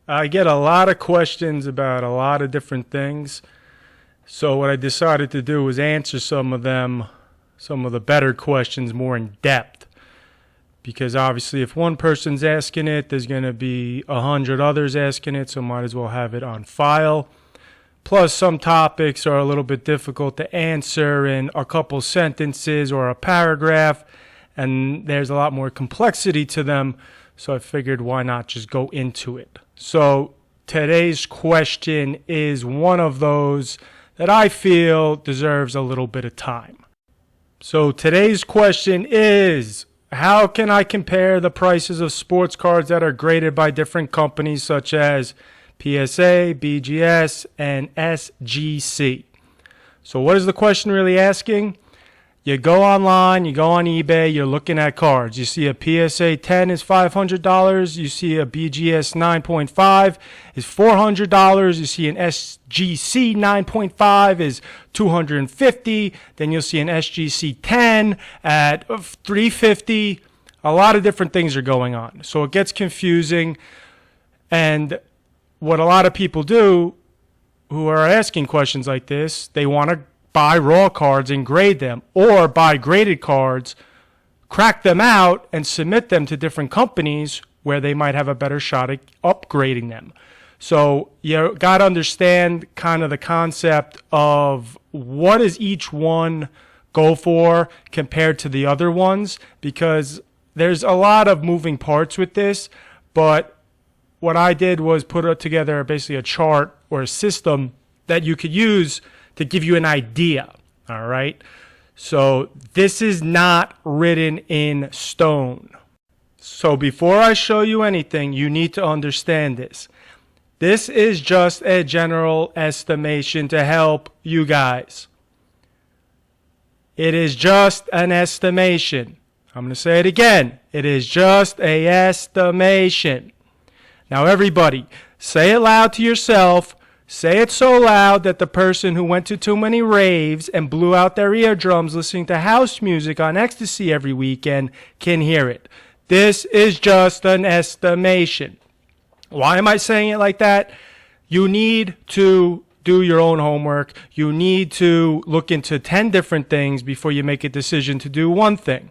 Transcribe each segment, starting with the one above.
I get a lot of questions about a lot of different things. So what I decided to do was answer some of them, some of the better questions more in depth. Because obviously if one person's asking it, there's going to be 100 others asking it, so might as well have it on file. Plus some topics are a little bit difficult to answer in a couple sentences or a paragraph, and there's a lot more complexity to them, so I figured why not just go into it. So today's question is one of those that I feel deserves a little bit of time. So today's question is, how can I compare the prices of sports cards that are graded by different companies such as PSA, BGS, and SGC? So what is the question really asking? You go online, you go on eBay, you're looking at cards. You see a PSA 10 is $500. You see a BGS 9.5 is $400. You see an SGC 9.5 is $250. Then you'll see an SGC 10 at $350. A lot of different things are going on. So it gets confusing. And what a lot of people do who are asking questions like this, they want to buy raw cards and grade them, or buy graded cards, crack them out, and submit them to different companies where they might have a better shot at upgrading them. So you got to understand kind of the concept of what does each one go for compared to the other ones, because there's a lot of moving parts with this. But what I did was put together basically a chart or a system that you could use to give you an idea, all right? So this is not written in stone. So before I show you anything, you need to understand this. This is just a general estimation to help you guys. It is just an estimation. I'm going to say it again. It is just an estimation. Now everybody, say it loud to yourself. Say it so loud that the person who went to too many raves and blew out their eardrums listening to house music on ecstasy every weekend can hear it. This is just an estimation. Why am I saying it like that? You need to do your own homework. You need to look into 10 different things before you make a decision to do one thing.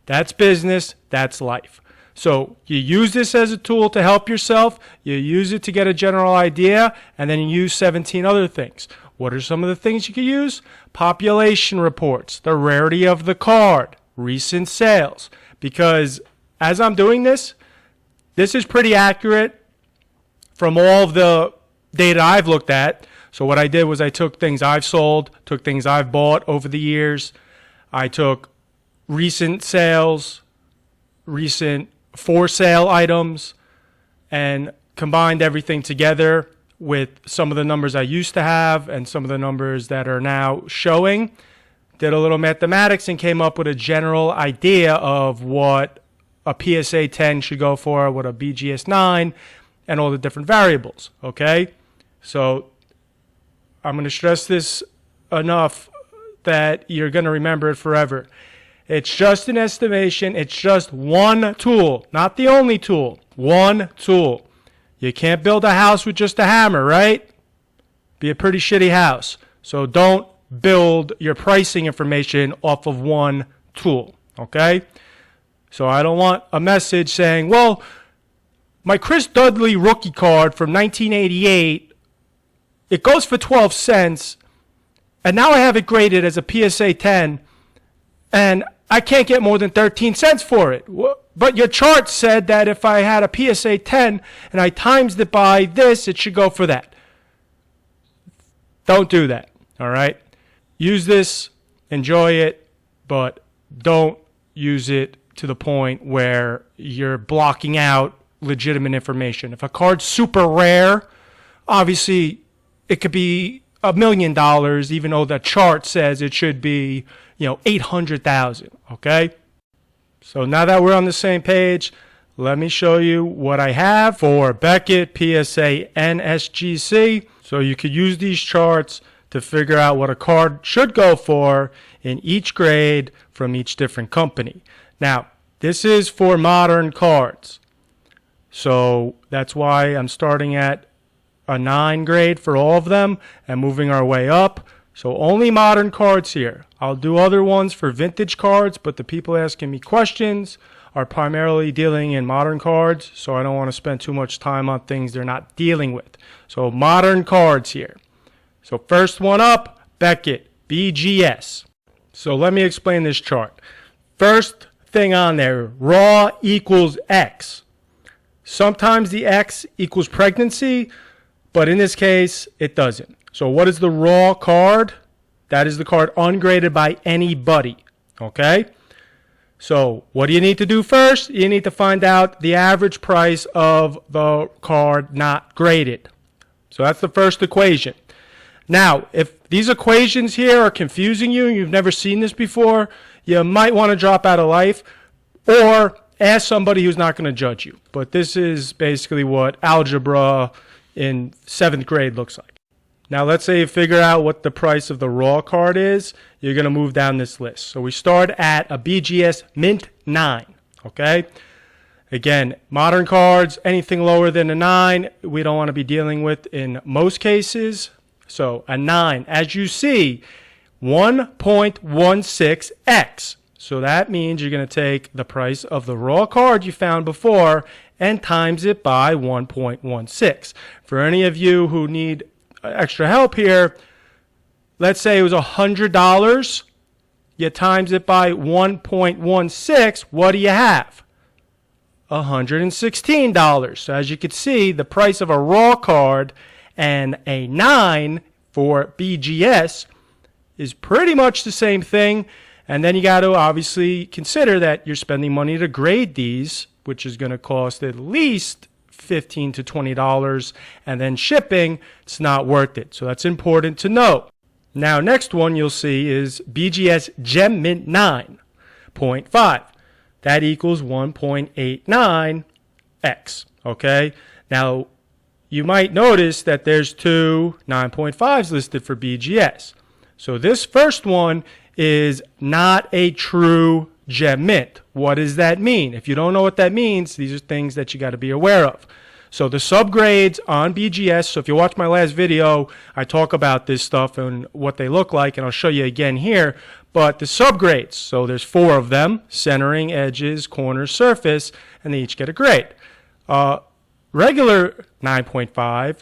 That's business. That's life. So you use this as a tool to help yourself, you use it to get a general idea, and then you use 17 other things. What are some of the things you could use? Population reports, the rarity of the card, recent sales. Because as I'm doing this, this is pretty accurate from all of the data I've looked at. So what I did was I took things I've sold, took things I've bought over the years. I took recent sales, recent for sale items, and combined everything together with some of the numbers I used to have and some of the numbers that are now showing. Did a little mathematics and came up with a general idea of what a PSA 10 should go for, what a BGS 9, and all the different variables. Okay? So I'm going to stress this enough that you're going to remember it forever. It's just an estimation. It's just one tool, not the only tool. One tool. You can't build a house with just a hammer, right? Be a pretty shitty house. So don't build your pricing information off of one tool, okay? So I don't want a message saying, well, my Chris Dudley rookie card from 1988, it goes for 12 cents, and now I have it graded as a PSA 10, and I can't get more than 13 cents for it. But your chart said that if I had a PSA 10 and I times it by this, it should go for that. Don't do that, all right? Use this, enjoy it, but don't use it to the point where you're blocking out legitimate information. If a card's super rare, obviously it could be $1 million, even though the chart says it should be, 800,000, okay? So now that we're on the same page, let me show you what I have for Beckett, PSA, and SGC. So you could use these charts to figure out what a card should go for in each grade from each different company. Now, this is for modern cards. So that's why I'm starting at a 9 grade for all of them and moving our way up. So only modern cards here. I'll do other ones for vintage cards, but the people asking me questions are primarily dealing in modern cards, so I don't want to spend too much time on things they're not dealing with. So modern cards here. So first one up, Beckett, BGS. So let me explain this chart. First thing on there, raw equals X. Sometimes the X equals pregnancy, but in this case, it doesn't. So what is the raw card? That is the card ungraded by anybody, okay? So what do you need to do first? You need to find out the average price of the card not graded. So that's the first equation. Now, if these equations here are confusing you, you've never seen this before, you might want to drop out of life or ask somebody who's not going to judge you. But this is basically what algebra in 7th grade looks like. Now, let's say you figure out what the price of the raw card is. You're going to move down this list. So we start at a BGS Mint 9, okay? Again, modern cards, anything lower than a 9, we don't want to be dealing with in most cases. So a 9, as you see, 1.16x. So that means you're going to take the price of the raw card you found before and times it by 1.16. For any of you who need extra help here, let's say it was $100. You times it by 1.16. What do you have? $116. So as you can see, the price of a raw card and a 9 for BGS is pretty much the same thing. And then you got to obviously consider that you're spending money to grade these, which is going to cost at least $15 to $20, and then shipping, it's not worth it. So that's important to know. Now, next one you'll see is BGS Gem Mint 9.5. That equals 1.89x, okay? Now, you might notice that there's two 9.5s listed for BGS. So this first one is not a true Gem Mint. What does that mean? If you don't know what that means, these are things that you got to be aware of. So the subgrades on BGS, so if you watch my last video, I talk about this stuff and what they look like, and I'll show you again here. But the subgrades, so there's 4 of them, centering, edges, corner, surface, and they each get a grade. Regular 9.5,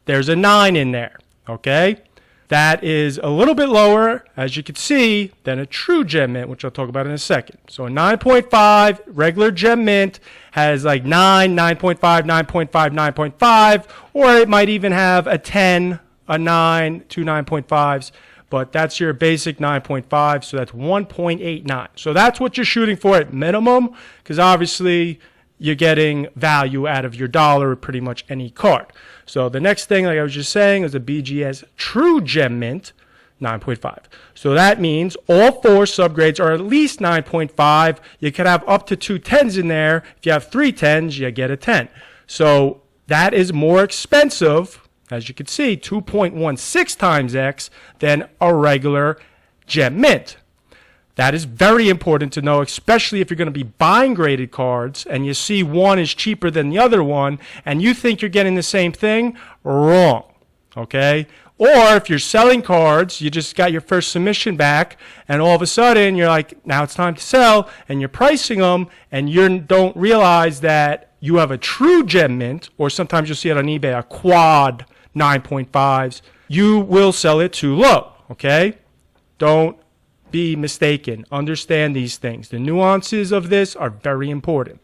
there's a 9 in there, okay? That is a little bit lower, as you can see, than a true Gem Mint, which I'll talk about in a second. So a 9.5 regular Gem Mint has like 9, 9.5, 9.5, 9.5, or it might even have a 10, a 9, two 9.5s, but that's your basic 9.5, so that's 1.89. So that's what you're shooting for at minimum, because obviously you're getting value out of your dollar with pretty much any card. So the next thing, like I was just saying, is a BGS True Gem Mint 9.5. So that means all 4 subgrades are at least 9.5. You could have up to 2 10s in there. If you have 3 10s, you get a 10. So that is more expensive, as you can see, 2.16 times X than a regular Gem Mint. That is very important to know, especially if you're going to be buying graded cards and you see one is cheaper than the other one and you think you're getting the same thing. Wrong, okay? Or if you're selling cards, you just got your first submission back and all of a sudden you're like, now it's time to sell, and you're pricing them and you don't realize that you have a true Gem Mint, or sometimes you'll see it on eBay, a quad 9.5s. You will sell it too low, okay? Don't be mistaken. Understand these things. The nuances of this are very important.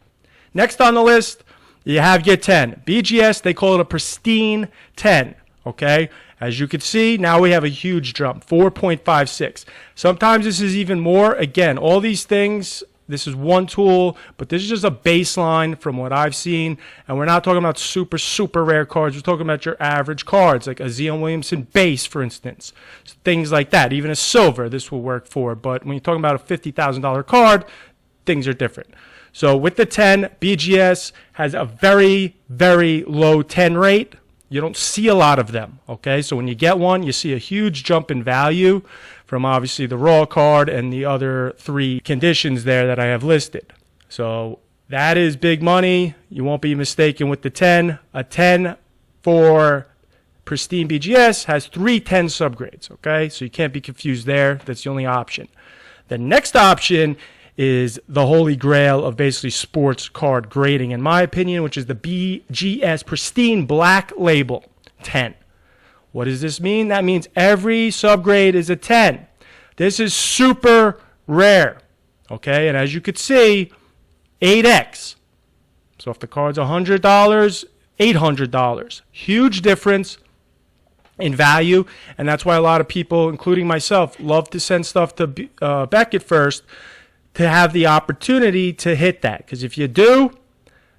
Next on the list, you have your 10. BGS, they call it a pristine 10, okay? As you can see, now we have a huge jump, 4.56. Sometimes this is even more. Again, all these things, this is one tool, but this is just a baseline from what I've seen. And we're not talking about super, super rare cards. We're talking about your average cards, like a Zion Williamson base, for instance. Things like that. Even a silver, this will work for. But when you're talking about a $50,000 card, things are different. So with the 10, BGS has a very, very low 10 rate. You don't see a lot of them, okay? So when you get one, you see a huge jump in value from obviously the raw card and the other 3 conditions there that I have listed. So That is big money. You won't be mistaken with the 10. A 10 for pristine BGS has 3 10 subgrades, okay? So you can't be confused there. That's the only option. The next option is the holy grail of basically sports card grading, in my opinion, which is the BGS Pristine Black Label 10. What does this mean? That means every subgrade is a 10. This is super rare, okay? And as you could see, 8x. So if the card's $100, $800. Huge difference in value, and that's why a lot of people, including myself, love to send stuff to Beckett first to have the opportunity to hit that. Because if you do,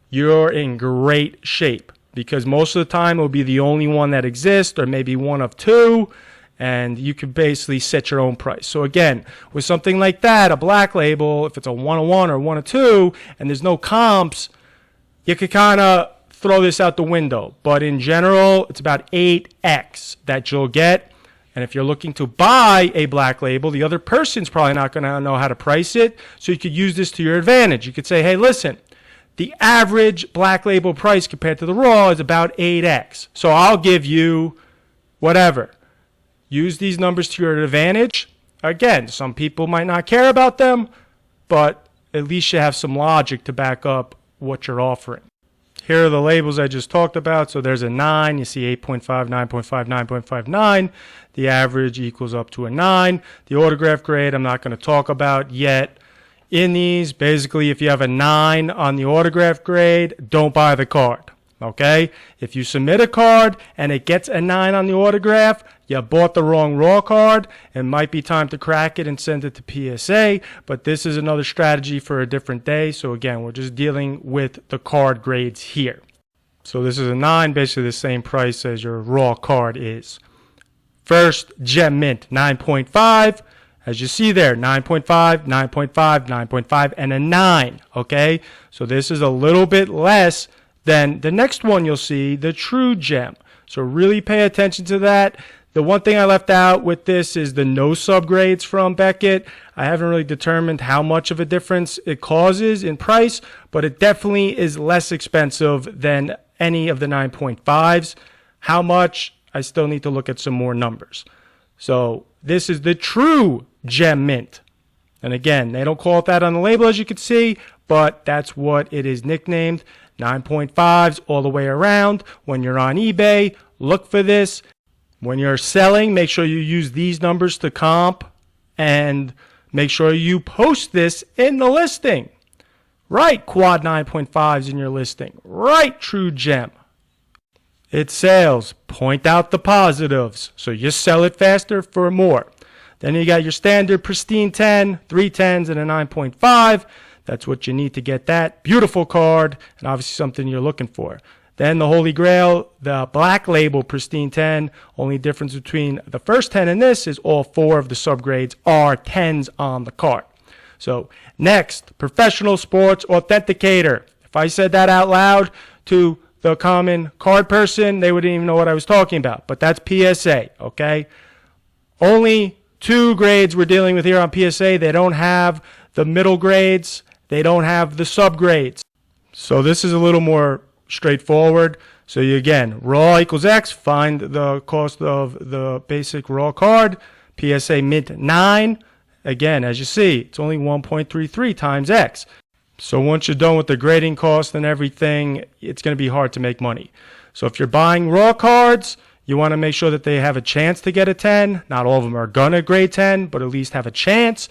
you're in great shape. Because most of the time it will be the only one that exists, or maybe one of 2, and you can basically set your own price. So again, with something like that, a black label, if it's a 1 of 1 or 1 of 2, and there's no comps, you could kind of throw this out the window. But in general, it's about 8x that you'll get. And if you're looking to buy a black label, the other person's probably not going to know how to price it. So you could use this to your advantage. You could say, hey, listen, the average black label price compared to the raw is about 8x. So I'll give you whatever. Use these numbers to your advantage. Again, some people might not care about them, but at least you have some logic to back up what you're offering. Here are the labels I just talked about. So there's a 9. You see 8.5, 9.5, 9.59. The average equals up to a 9. The autograph grade I'm not going to talk about yet. In these, basically, if you have a 9 on the autograph grade, don't buy the card. Okay? If you submit a card and it gets a 9 on the autograph, you bought the wrong raw card. It might be time to crack it and send it to PSA, but this is another strategy for a different day. So again, we're just dealing with the card grades here. So this is a 9, basically the same price as your raw card is. First, Gem Mint, 9.5. As you see there, 9.5, 9.5, 9.5, and a 9, okay? So this is a little bit less than the next one you'll see, the True Gem. So really pay attention to that. The one thing I left out with this is the no subgrades from Beckett. I haven't really determined how much of a difference it causes in price, but it definitely is less expensive than any of the 9.5s. How much? I still need to look at some more numbers. So this is the True Gem Mint. And again, they don't call it that on the label, as you can see, but that's what it is nicknamed. 9.5s all the way around. When you're on eBay, look for this. When you're selling, make sure you use these numbers to comp, and make sure you post this in the listing. Write quad 9.5s in your listing. Write True Gem. It's sales. Point out the positives. So you sell it faster for more. Then you got your standard pristine 10, 3 10s, and a 9.5. That's what you need to get that. Beautiful card, and obviously something you're looking for. Then the Holy Grail, the Black Label Pristine 10. Only difference between the first 10 and this is all 4 of the subgrades are 10s on the card. So next, Professional Sports Authenticator. If I said that out loud to the common card person, they wouldn't even know what I was talking about. But that's PSA, okay? Only 2 grades we're dealing with here on PSA. They don't have the middle grades. They don't have the subgrades. So this is a little more straightforward. So you, again, raw equals X. Find the cost of the basic raw card. PSA Mint 9. Again, as you see, it's only 1.33 times X. So once you're done with the grading cost and everything, it's going to be hard to make money. So if you're buying raw cards, you want to make sure that they have a chance to get a 10. Not all of them are going to grade 10, but at least have a chance.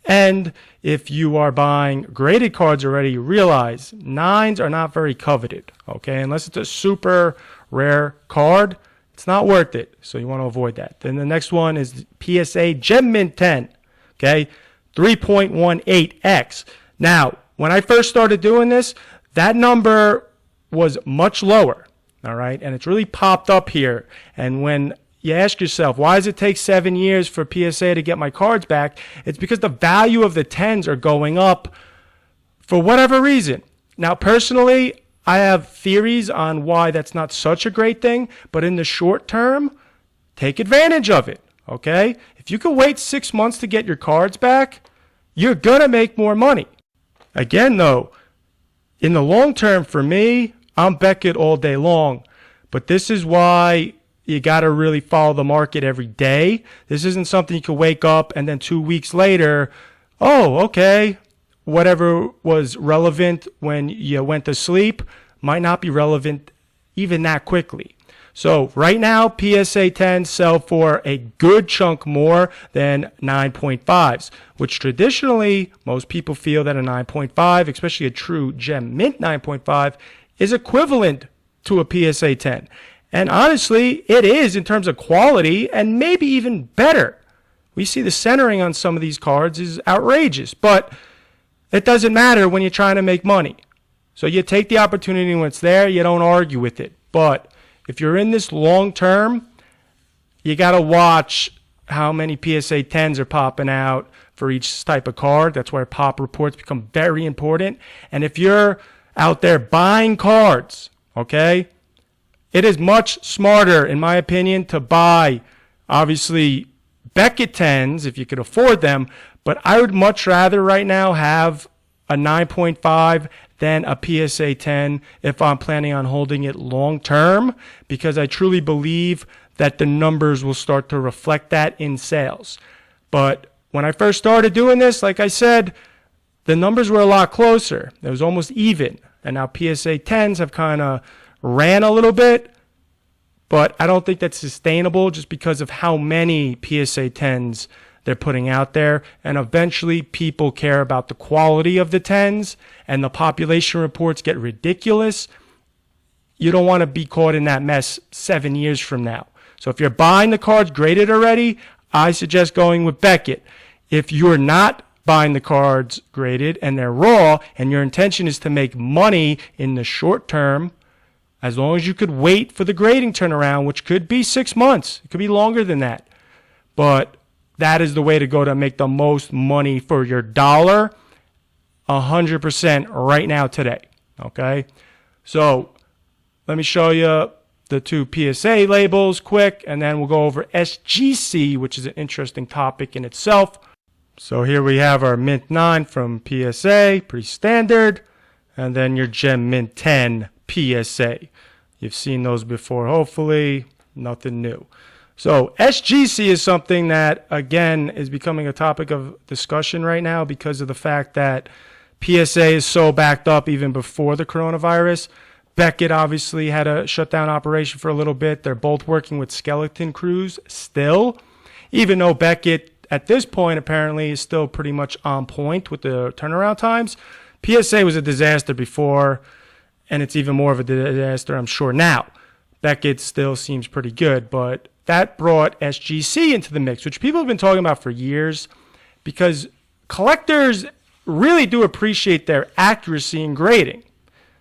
And if you are buying graded cards already, you realize 9s are not very coveted, okay? Unless it's a super rare card, it's not worth it. So you want to avoid that. Then the next one is PSA Gem Mint 10, okay? 3.18x. Now, when I first started doing this, that number was much lower, all right? And it's really popped up here. And when you ask yourself, why does it take 7 years for PSA to get my cards back? It's because the value of the 10s are going up for whatever reason. Now, personally, I have theories on why that's not such a great thing, but in the short term, take advantage of it, okay? If you can wait 6 months to get your cards back, you're going to make more money. Again, though, In the long term, for me, I'm Beckett all day long. But this is why you got to really follow the market every day. This isn't something you can wake up and then 2 weeks later, oh, okay, whatever was relevant when you went to sleep might not be relevant even that quickly. So right now, PSA 10s sell for a good chunk more than 9.5s, which traditionally most people feel that a 9.5, especially a true gem mint 9.5, is equivalent to a PSA 10. And honestly, it is in terms of quality and maybe even better. We see the centering on some of these cards is outrageous, but it doesn't matter when you're trying to make money. So you take the opportunity when it's there, you don't argue with it. But if you're in this long term, you got to watch how many PSA 10s are popping out for each type of card. That's where pop reports become very important. And if you're out there buying cards, okay, it is much smarter, in my opinion, to buy, obviously, Beckett 10s if you could afford them. But I would much rather right now have a 9.5 than a PSA 10 if I'm planning on holding it long term, because I truly believe that the numbers will start to reflect that in sales. But when I first started doing this, like I said, the numbers were a lot closer. It was almost even. And now PSA 10s have kind of ran a little bit, but I don't think that's sustainable just because of how many PSA 10s they're putting out there. And eventually people care about the quality of the 10s and the population reports get ridiculous. You don't want to be caught in that mess 7 years from now. So if you're buying the cards graded already, I suggest going with Beckett. If you're not buying the cards graded and they're raw and your intention is to make money in the short term, as long as you could wait for the grading turnaround, which could be 6 months, it could be longer than that, but that is the way to go to make the most money for your dollar, 100% right now today, okay? So let me show you the two PSA labels quick, and then we'll go over SGC, which is an interesting topic in itself. So here we have our Mint 9 from PSA, pretty standard, and then your Gem Mint 10 PSA. You've seen those before, hopefully, nothing new. So SGC is something that, again, is becoming a topic of discussion right now because of the fact that PSA is so backed up even before the coronavirus. Beckett obviously had a shutdown operation for a little bit. They're both working with skeleton crews still, even though Beckett at this point apparently is still pretty much on point with the turnaround times. PSA was a disaster before, and it's even more of a disaster, I'm sure, now. Beckett still seems pretty good, but that brought SGC into the mix, which people have been talking about for years because collectors really do appreciate their accuracy in grading.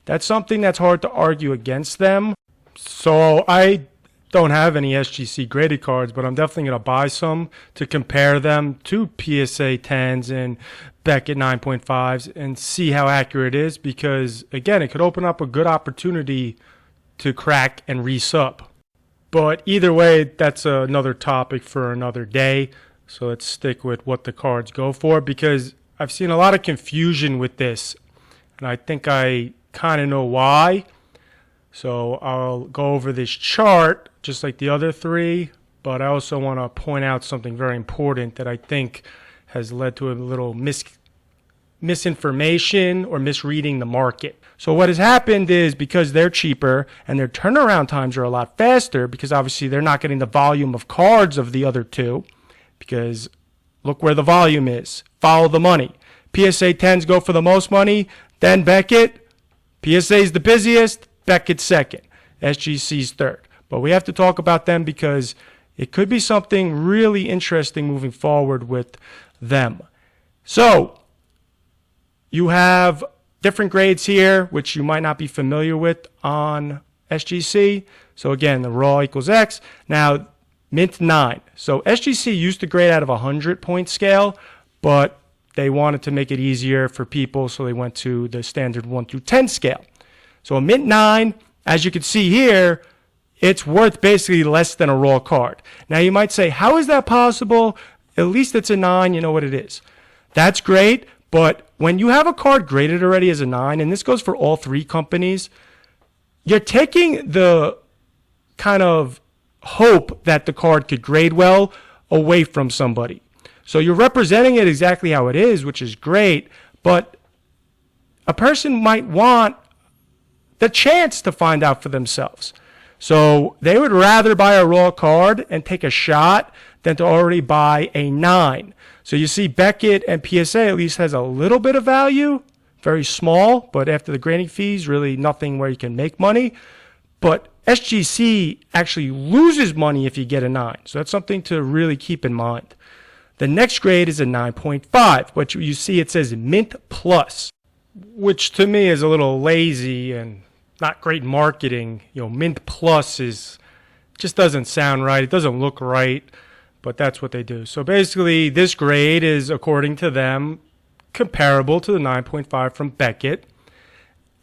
That's something that's hard to argue against them. So I don't have any SGC graded cards, but I'm definitely going to buy some to compare them to PSA 10s and Beckett 9.5s and see how accurate it is because, again, it could open up a good opportunity to crack and resub. But either way, that's another topic for another day. So let's stick with what the cards go for because I've seen a lot of confusion with this, and I think I kind of know why. So I'll go over this chart just like the other three, but I also want to point out something very important that I think has led to a little misinformation or misreading the market. So what has happened is because they're cheaper and their turnaround times are a lot faster because obviously they're not getting the volume of cards of the other two because look where the volume is. Follow the money. PSA 10s go for the most money, then Beckett. PSA is the busiest, Beckett's second, SGC's third. But we have to talk about them because it could be something really interesting moving forward with them. So you have different grades here, which you might not be familiar with on SGC. So again, the raw equals X. Now, Mint 9. So SGC used to grade out of a 100-point scale, but they wanted to make it easier for people, so they went to the standard 1 through 10 scale. So a Mint 9, as you can see here, it's worth basically less than a raw card. Now you might say, how is that possible? At least it's a 9, you know what it is. That's great, But when you have a card graded already as a 9, and this goes for all three companies, you're taking the kind of hope that the card could grade well away from somebody. So you're representing it exactly how it is, which is great, but a person might want the chance to find out for themselves. So they would rather buy a raw card and take a shot than to already buy a 9. So you see Beckett and PSA at least has a little bit of value, very small, but after the grading fees, really nothing where you can make money. But SGC actually loses money if you get a 9. So that's something to really keep in mind. The next grade is a 9.5, which you see it says Mint Plus, which to me is a little lazy and not great marketing. Mint Plus just doesn't sound right. It doesn't look right, but that's what they do. So basically, this grade is, according to them, comparable to the 9.5 from Beckett.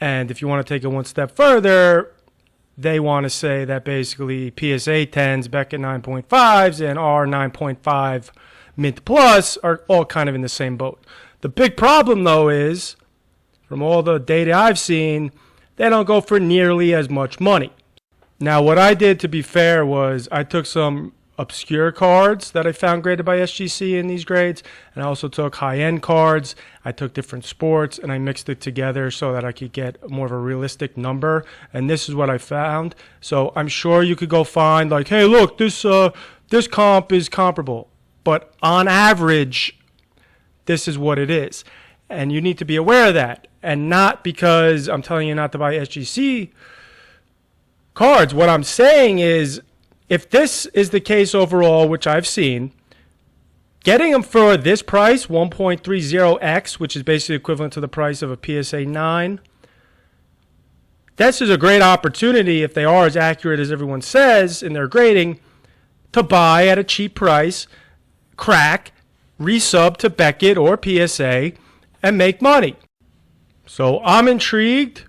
And if you want to take it one step further, they want to say that basically PSA 10s, Beckett 9.5s, and our 9.5 Mint Plus are all kind of in the same boat. The big problem, though, is from all the data I've seen, they don't go for nearly as much money. Now, what I did, to be fair, was I took some obscure cards that I found graded by SGC in these grades, and I also took high-end cards. I took different sports, and I mixed it together so that I could get more of a realistic number, and this is what I found. So I'm sure you could go find, like, hey, look, this comp is comparable. But on average, this is what it is. And you need to be aware of that. And not because I'm telling you not to buy SGC cards. What I'm saying is, if this is the case overall, which I've seen, getting them for this price, 1.30x, which is basically equivalent to the price of a PSA 9, this is a great opportunity, if they are as accurate as everyone says in their grading, to buy at a cheap price, crack, resub to Beckett or PSA, and make money. So I'm intrigued,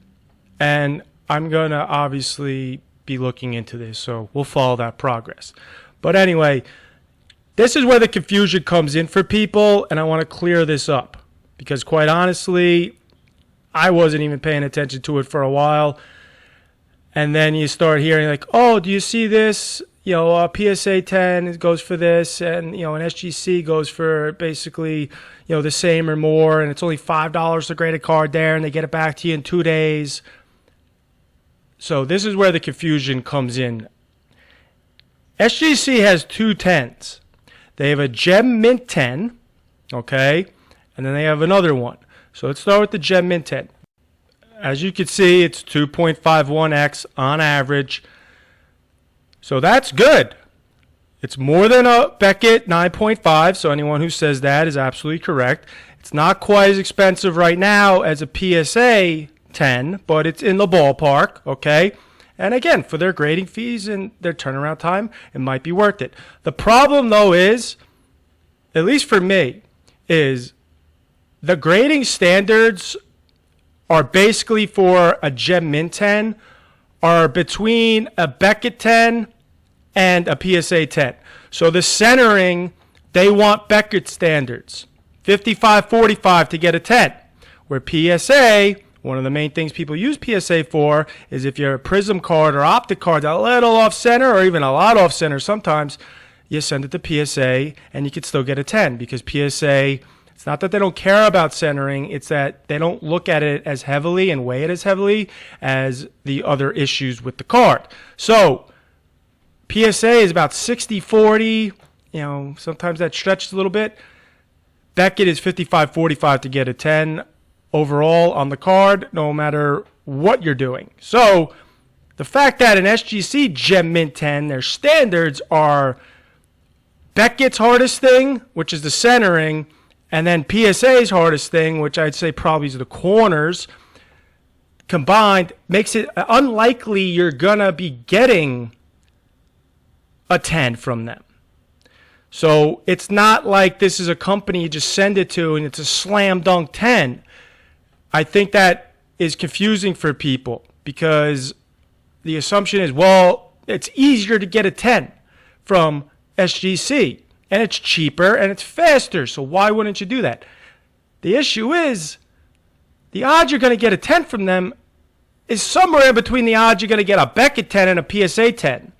and I'm going to obviously be looking into this, so we'll follow that progress. But anyway, this is where the confusion comes in for people, and I want to clear this up, because quite honestly, I wasn't even paying attention to it for a while, and then you start hearing like, oh, do you see this? PSA 10 goes for this, and an SGC goes for basically the same or more, and it's only $5 to grade a card there, and they get it back to you in 2 days. So this is where the confusion comes in. SGC has two 10s. They have a Gem Mint 10, okay, and then they have another one. So let's start with the Gem Mint 10. As you can see, it's 2.51x on average. So that's good. It's more than a Beckett 9.5, so anyone who says that is absolutely correct. It's not quite as expensive right now as a PSA 10, but it's in the ballpark, okay? And again, for their grading fees and their turnaround time, it might be worth it. The problem, though, is, at least for me, is the grading standards are basically for a Gem Mint 10 are between a Beckett 10 and a PSA 10. So the centering, they want Beckett standards, 55-45 to get a 10. Where PSA, one of the main things people use PSA for is if you're a Prism card or Optic card, a little off center or even a lot off center, sometimes you send it to PSA and you could still get a 10, because PSA, it's not that they don't care about centering, it's that they don't look at it as heavily and weigh it as heavily as the other issues with the card. So PSA is about 60-40, sometimes that stretches a little bit. Beckett is 55-45 to get a 10 overall on the card, no matter what you're doing. So the fact that an SGC Gem Mint 10, their standards are Beckett's hardest thing, which is the centering, and then PSA's hardest thing, which I'd say probably is the corners, combined, makes it unlikely you're going to be getting a 10 from them. So it's not like this is a company you just send it to and it's a slam dunk 10. I think that is confusing for people, because the assumption is, well, it's easier to get a 10 from SGC, and it's cheaper and it's faster, so why wouldn't you do that? The issue is the odds you're going to get a 10 from them is somewhere in between the odds you're going to get a Beckett 10 and a PSA 10,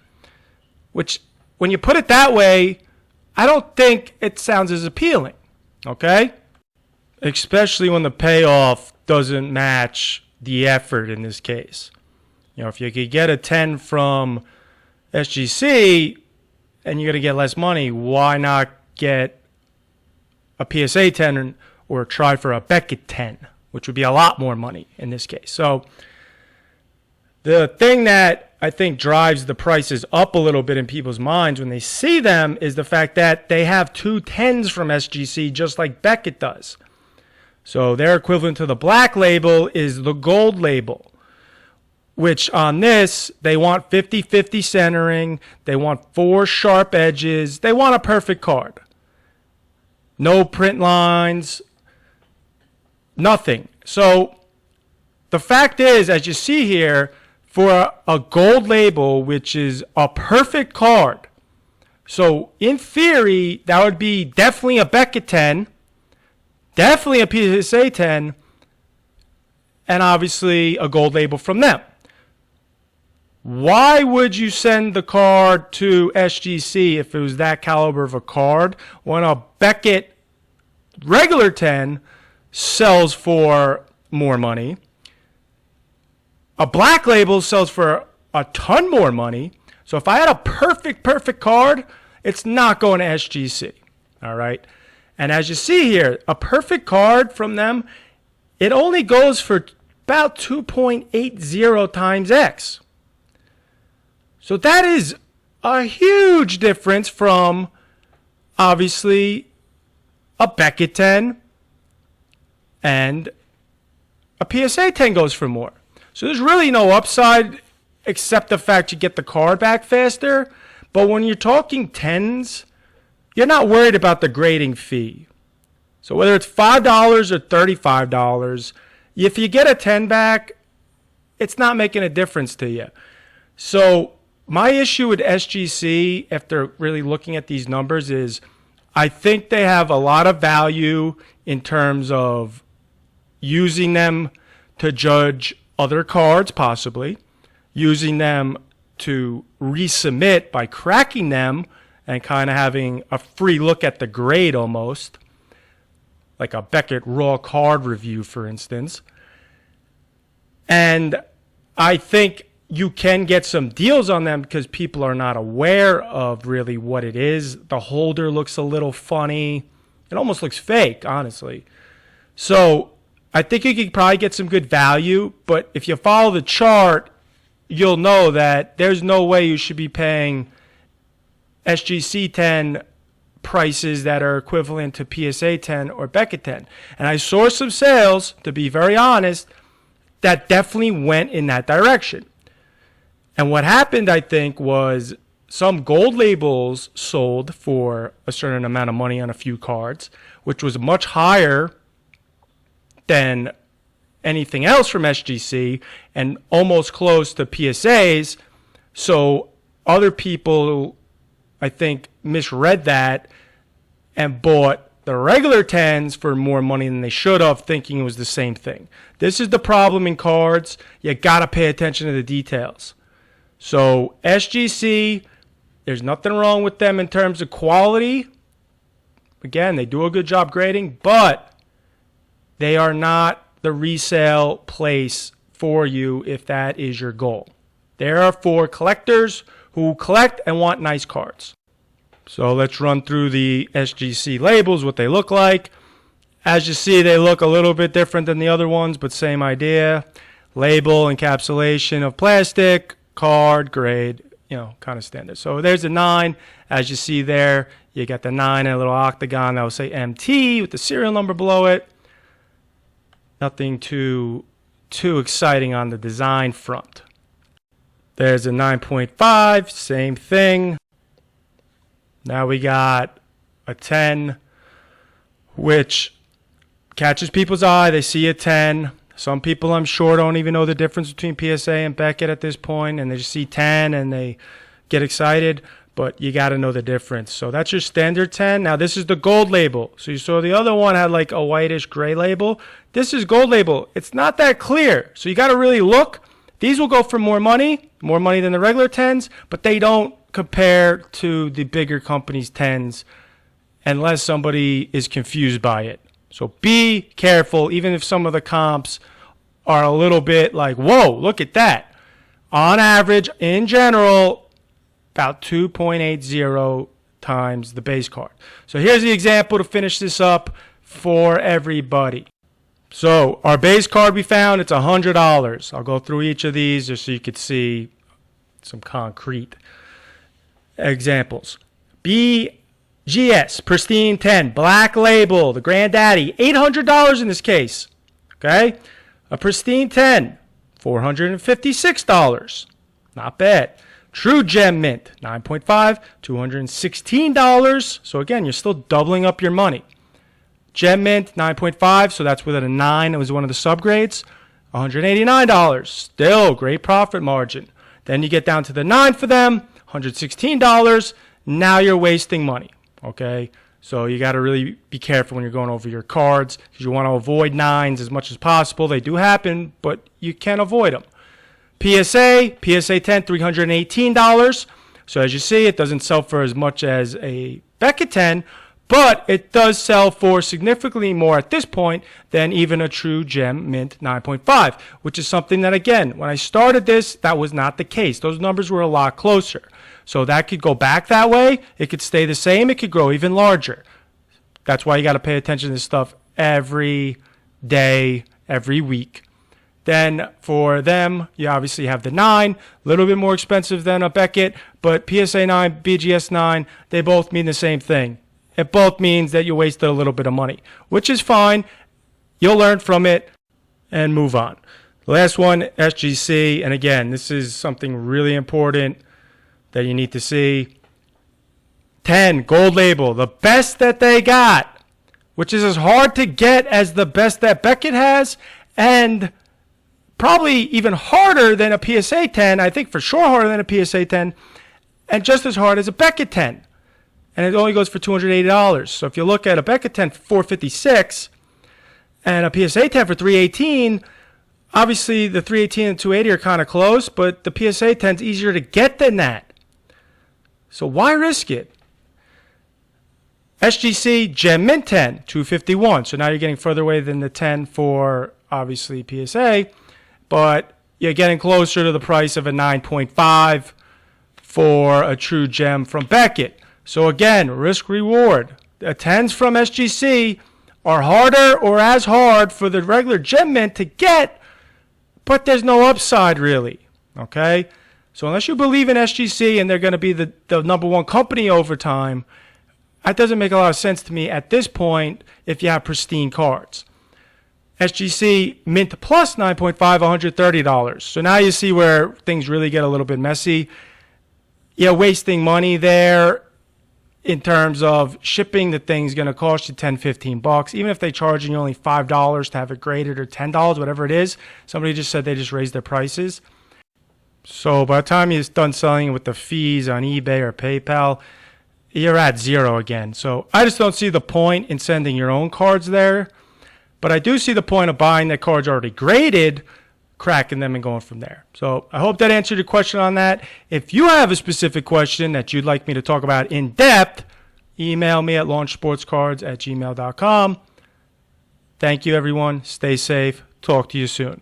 which, when you put it that way, I don't think it sounds as appealing, okay? Especially when the payoff doesn't match the effort in this case. You know, if you could get a 10 from SGC and you're going to get less money, why not get a PSA 10 or try for a Beckett 10, which would be a lot more money in this case. So the thing that I think drives the prices up a little bit in people's minds when they see them is the fact that they have two 10s from SGC just like Beckett does. So their equivalent to the black label is the gold label, which on this, they want 50-50 centering. They want 4 sharp edges. They want a perfect card. No print lines, nothing. So the fact is, as you see here, for a gold label, which is a perfect card, so in theory, that would be definitely a Beckett 10, definitely a PSA 10, and obviously a gold label from them. Why would you send the card to SGC if it was that caliber of a card when a Beckett regular 10 sells for more money? A black label sells for a ton more money. So if I had a perfect card, it's not going to SGC. All right. And as you see here, a perfect card from them, it only goes for about 2.80 times X. So that is a huge difference from, obviously, a Beckett 10 and a PSA 10 goes for more. So there's really no upside except the fact you get the card back faster. But when you're talking 10s, you're not worried about the grading fee. So whether it's $5 or $35, if you get a 10 back, it's not making a difference to you. So my issue with SGC, after really looking at these numbers, is I think they have a lot of value in terms of using them to judge other cards, possibly, using them to resubmit by cracking them and kind of having a free look at the grade almost, like a Beckett raw card review, for instance. And I think you can get some deals on them because people are not aware of really what it is. The holder looks a little funny. It almost looks fake, honestly. So I think you could probably get some good value, but if you follow the chart, you'll know that there's no way you should be paying SGC 10 prices that are equivalent to PSA 10 or Beckett 10. And I saw some sales, to be very honest, that definitely went in that direction. And what happened, I think, was some gold labels sold for a certain amount of money on a few cards, which was much higher than anything else from SGC and almost close to PSAs. So other people, I think, misread that and bought the regular 10s for more money than they should have, thinking it was the same thing. This is the problem in cards. You got to pay attention to the details. So SGC, there's nothing wrong with them in terms of quality. Again, they do a good job grading, but they are not the resale place for you if that is your goal. They are for collectors who collect and want nice cards. So let's run through the SGC labels, what they look like. As you see, they look a little bit different than the other ones, but same idea. Label, encapsulation of plastic, card, grade, kind of standard. So there's a 9. As you see there, you got the 9 and a little octagon that will say MT with the serial number below it. Nothing too exciting on the design front. There's a 9.5, same thing. Now we got a 10, which catches people's eye. They see a 10. Some people, I'm sure, don't even know the difference between PSA and Beckett at this point, and they just see 10 and they get excited. but you got to know the difference. So that's your standard 10. Now this is the gold label. So you saw the other one had like a whitish gray label. This is gold label. It's not that clear. So you got to really look. These will go for more money than the regular 10s, but they don't compare to the bigger companies' 10s unless somebody is confused by it. So be careful, even if some of the comps are a little bit like, whoa, look at that. On average, in general, about 2.80 times the base card. So here's the example to finish this up for everybody. So our base card we found, it's $100. I'll go through each of these just so you could see some concrete examples. BGS, Pristine 10, Black Label, the Granddaddy, $800 in this case. Okay? A Pristine 10, $456. Not bad. True Gem Mint, 9.5, $216. So again, you're still doubling up your money. Gem Mint, 9.5, so that's with a 9. It was one of the subgrades. $189. Still great profit margin. Then you get down to the 9 for them, $116. Now you're wasting money. Okay? So you got to really be careful when you're going over your cards because you want to avoid 9s as much as possible. They do happen, but you can avoid them. PSA 10, $318. So as you see, it doesn't sell for as much as a Beckett 10, but it does sell for significantly more at this point than even a True Gem Mint 9.5, which is something that, again, when I started this, that was not the case. Those numbers were a lot closer. So that could go back that way. It could stay the same. It could grow even larger. That's why you got to pay attention to this stuff every day, every week. Then for them, you obviously have the 9, a little bit more expensive than a Beckett, but PSA 9, BGS 9, they both mean the same thing. It both means that you wasted a little bit of money, which is fine. You'll learn from it and move on. The last one, SGC, and again, this is something really important that you need to see. 10, gold label, the best that they got, which is as hard to get as the best that Beckett has, and probably even harder than a PSA 10, I think for sure harder than a PSA 10, and just as hard as a Beckett 10. And it only goes for $280. So if you look at a Beckett 10 for $456 and a PSA 10 for $318, obviously the $318 and $280 are kind of close, but the PSA 10 is easier to get than that. So why risk it? SGC Gem Mint 10, $251. So now you're getting further away than the 10 for obviously PSA, but you're getting closer to the price of a 9.5 for a True Gem from Beckett. So again, risk reward. The 10s from SGC are harder or as hard for the regular Gem Mint to get, but there's no upside really. Okay? So unless you believe in SGC and they're going to be the number one company over time, that doesn't make a lot of sense to me at this point if you have pristine cards. SGC Mint Plus 9.5, $130. So now you see where things really get a little bit messy. You're wasting money there. In terms of shipping, the thing's going to cost you $10, $15. Even if they charge you only $5 to have it graded or $10, whatever it is. Somebody just said they just raised their prices. So by the time you're done selling it with the fees on eBay or PayPal, you're at zero again. So I just don't see the point in sending your own cards there. But I do see the point of buying the cards already graded, cracking them and going from there. So I hope that answered your question on that. If you have a specific question that you'd like me to talk about in depth, email me at launchsportscards@gmail.com. Thank you, everyone. Stay safe. Talk to you soon.